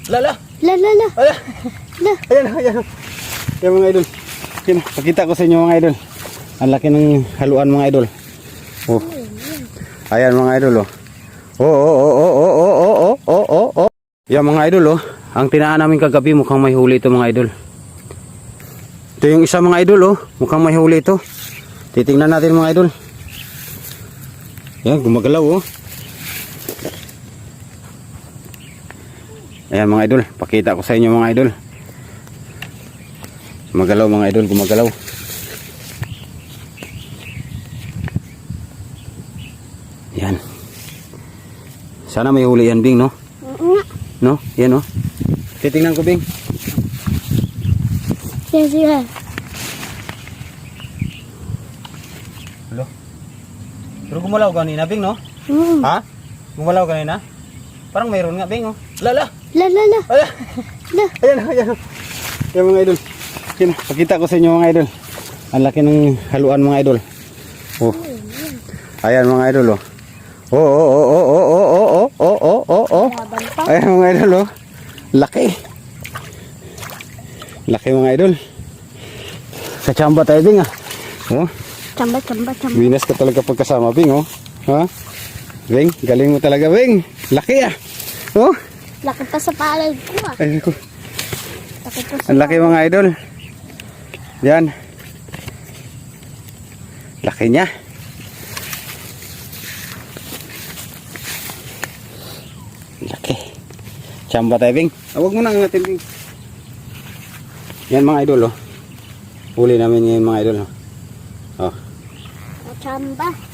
Lala. La. Ala. La. Ayan. Yan mga idol. Yan, pakita ko sa inyo mga idol. Ang laki ng haluan mga idol. Oh. Ayan mga idol oh. Oh. Yan mga idol oh. Ang tinaan namin kagabi mukhang may huli ito mga idol. Ito yung isa mga idol oh. Mukhang may huli ito. Titingnan natin mga idol. Yan, gumagalaw oh. Ayan mga idol, pakita ko sa inyo mga idol. Gumagalaw mga idol, gumagalaw. Yan. Sana may huli yan Bing no? No? Yan oh. Titingnan ko Bing. Sige. Hello? Pero gumalaw kanina Bing no? Ha? Gumalaw kanina? Parang mayroon nga Bing oh. La. La. Ala. La. Ayan. Yan mga idol. Yan, pakita ko sa inyo mga idol. Ang laki ng haluan mga idol. Oh. Ayan mga idol oh. Oh. Ayan mga idol oh. Laki. Laki mga idol. Kachamba tayo Bing ah. Oh. Chamba. Winas ka talaga pagkasama Bing oh. Ha? Bing, galing mo talaga Bing. Laki ah. Oh. Laki pa sa palay ko ah. Ay ko. Laki pa sa Ang laki mga idol. Yan. Laki niya. Laki. Chamba tayo Bing. Huwag mo nang natin Bing. Yan mga idol oh. Huli namin ngayon mga idol oh. chamba.